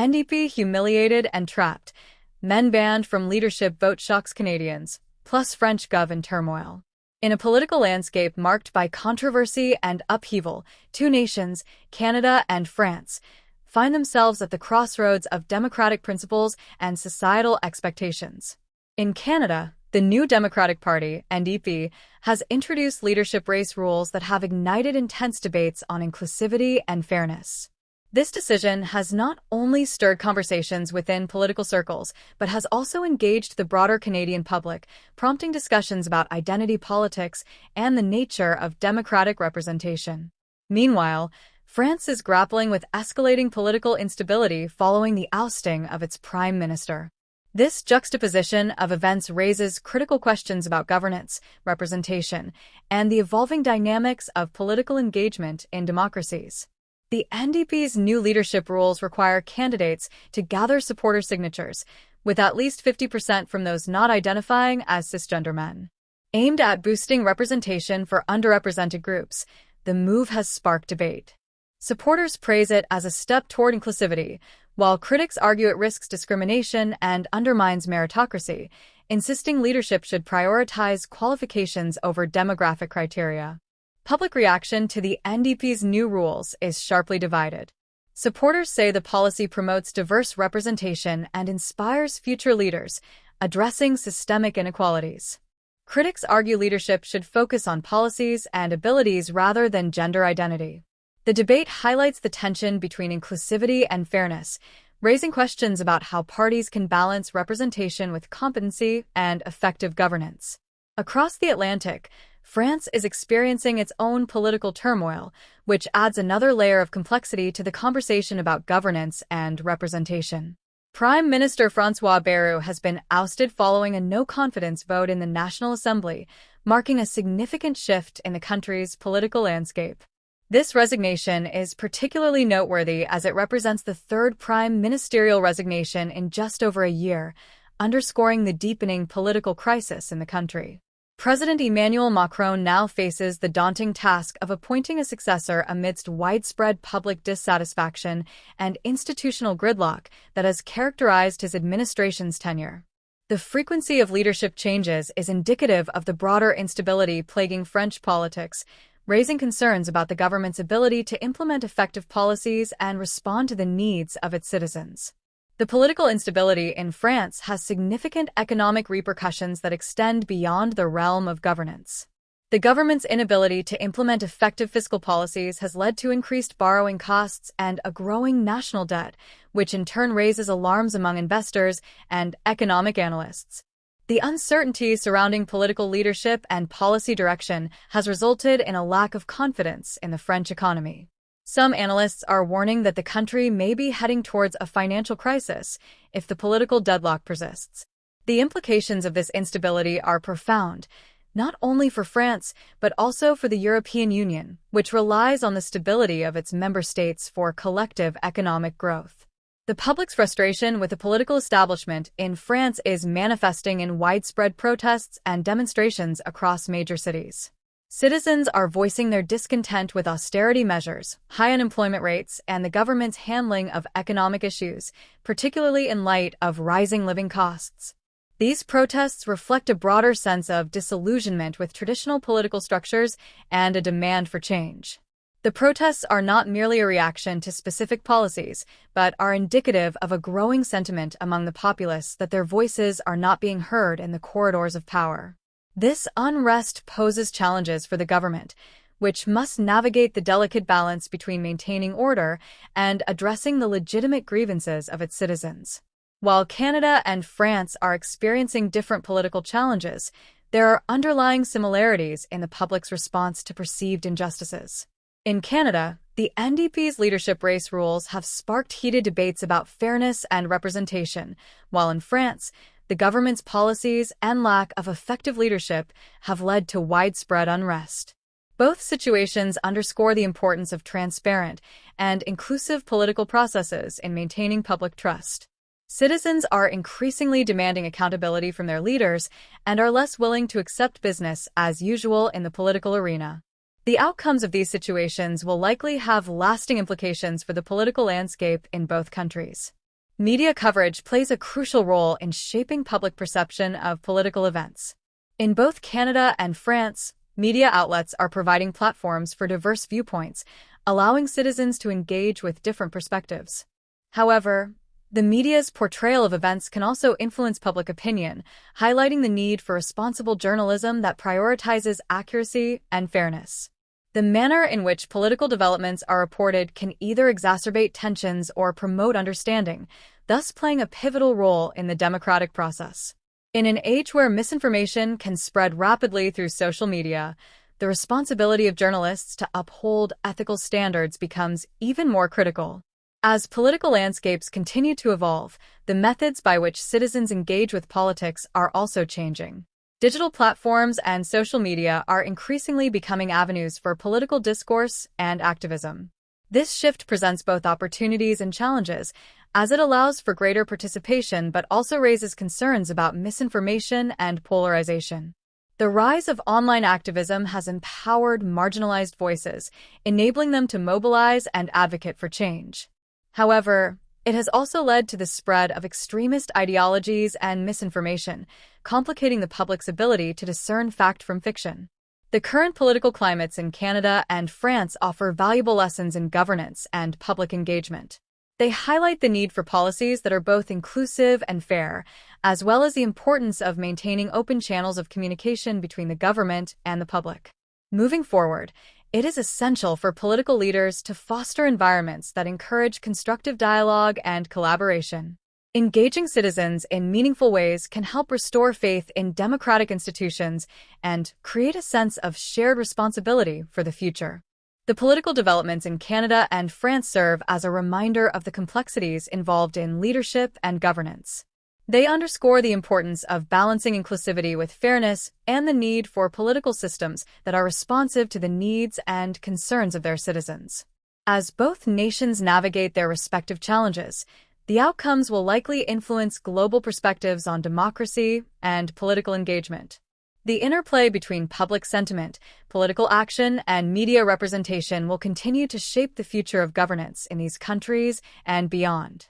NDP humiliated and trapped. Men banned from leadership vote shocks Canadians, plus French gov in turmoil. In a political landscape marked by controversy and upheaval, two nations, Canada and France, find themselves at the crossroads of democratic principles and societal expectations. In Canada, the new Democratic Party, NDP, has introduced leadership race rules that have ignited intense debates on inclusivity and fairness. This decision has not only stirred conversations within political circles, but has also engaged the broader Canadian public, prompting discussions about identity politics and the nature of democratic representation. Meanwhile, France is grappling with escalating political instability following the ousting of its Prime Minister. This juxtaposition of events raises critical questions about governance, representation, and the evolving dynamics of political engagement in democracies. The NDP's new leadership rules require candidates to gather supporter signatures, with at least 50% from those not identifying as cisgender men. Aimed at boosting representation for underrepresented groups, the move has sparked debate. Supporters praise it as a step toward inclusivity, while critics argue it risks discrimination and undermines meritocracy, insisting leadership should prioritize qualifications over demographic criteria. Public reaction to the NDP's new rules is sharply divided. Supporters say the policy promotes diverse representation and inspires future leaders, addressing systemic inequalities. Critics argue leadership should focus on policies and abilities rather than gender identity. The debate highlights the tension between inclusivity and fairness, raising questions about how parties can balance representation with competency and effective governance. Across the Atlantic, France is experiencing its own political turmoil, which adds another layer of complexity to the conversation about governance and representation. Prime Minister François Bayrou has been ousted following a no-confidence vote in the National Assembly, marking a significant shift in the country's political landscape. This resignation is particularly noteworthy as it represents the third prime ministerial resignation in just over a year, underscoring the deepening political crisis in the country. President Emmanuel Macron now faces the daunting task of appointing a successor amidst widespread public dissatisfaction and institutional gridlock that has characterized his administration's tenure. The frequency of leadership changes is indicative of the broader instability plaguing French politics, raising concerns about the government's ability to implement effective policies and respond to the needs of its citizens. The political instability in France has significant economic repercussions that extend beyond the realm of governance. The government's inability to implement effective fiscal policies has led to increased borrowing costs and a growing national debt, which in turn raises alarms among investors and economic analysts. The uncertainty surrounding political leadership and policy direction has resulted in a lack of confidence in the French economy. Some analysts are warning that the country may be heading towards a financial crisis if the political deadlock persists. The implications of this instability are profound, not only for France, but also for the European Union, which relies on the stability of its member states for collective economic growth. The public's frustration with the political establishment in France is manifesting in widespread protests and demonstrations across major cities. Citizens are voicing their discontent with austerity measures, high unemployment rates, and the government's handling of economic issues, particularly in light of rising living costs. These protests reflect a broader sense of disillusionment with traditional political structures and a demand for change. The protests are not merely a reaction to specific policies, but are indicative of a growing sentiment among the populace that their voices are not being heard in the corridors of power. This unrest poses challenges for the government, which must navigate the delicate balance between maintaining order and addressing the legitimate grievances of its citizens. While Canada and France are experiencing different political challenges, there are underlying similarities in the public's response to perceived injustices. In Canada, the NDP's leadership race rules have sparked heated debates about fairness and representation, while in France, the government's policies and lack of effective leadership have led to widespread unrest. Both situations underscore the importance of transparent and inclusive political processes in maintaining public trust. Citizens are increasingly demanding accountability from their leaders and are less willing to accept business as usual in the political arena. The outcomes of these situations will likely have lasting implications for the political landscape in both countries. Media coverage plays a crucial role in shaping public perception of political events. In both Canada and France, media outlets are providing platforms for diverse viewpoints, allowing citizens to engage with different perspectives. However, the media's portrayal of events can also influence public opinion, highlighting the need for responsible journalism that prioritizes accuracy and fairness. The manner in which political developments are reported can either exacerbate tensions or promote understanding, thus playing a pivotal role in the democratic process. In an age where misinformation can spread rapidly through social media, the responsibility of journalists to uphold ethical standards becomes even more critical. As political landscapes continue to evolve, the methods by which citizens engage with politics are also changing. Digital platforms and social media are increasingly becoming avenues for political discourse and activism. This shift presents both opportunities and challenges, as it allows for greater participation but also raises concerns about misinformation and polarization. The rise of online activism has empowered marginalized voices, enabling them to mobilize and advocate for change. However, it has also led to the spread of extremist ideologies and misinformation, complicating the public's ability to discern fact from fiction. The current political climates in Canada and France offer valuable lessons in governance and public engagement. They highlight the need for policies that are both inclusive and fair, as well as the importance of maintaining open channels of communication between the government and the public. Moving forward, it is essential for political leaders to foster environments that encourage constructive dialogue and collaboration. Engaging citizens in meaningful ways can help restore faith in democratic institutions and create a sense of shared responsibility for the future. The political developments in Canada and France serve as a reminder of the complexities involved in leadership and governance. They underscore the importance of balancing inclusivity with fairness and the need for political systems that are responsive to the needs and concerns of their citizens. As both nations navigate their respective challenges, the outcomes will likely influence global perspectives on democracy and political engagement. The interplay between public sentiment, political action, and media representation will continue to shape the future of governance in these countries and beyond.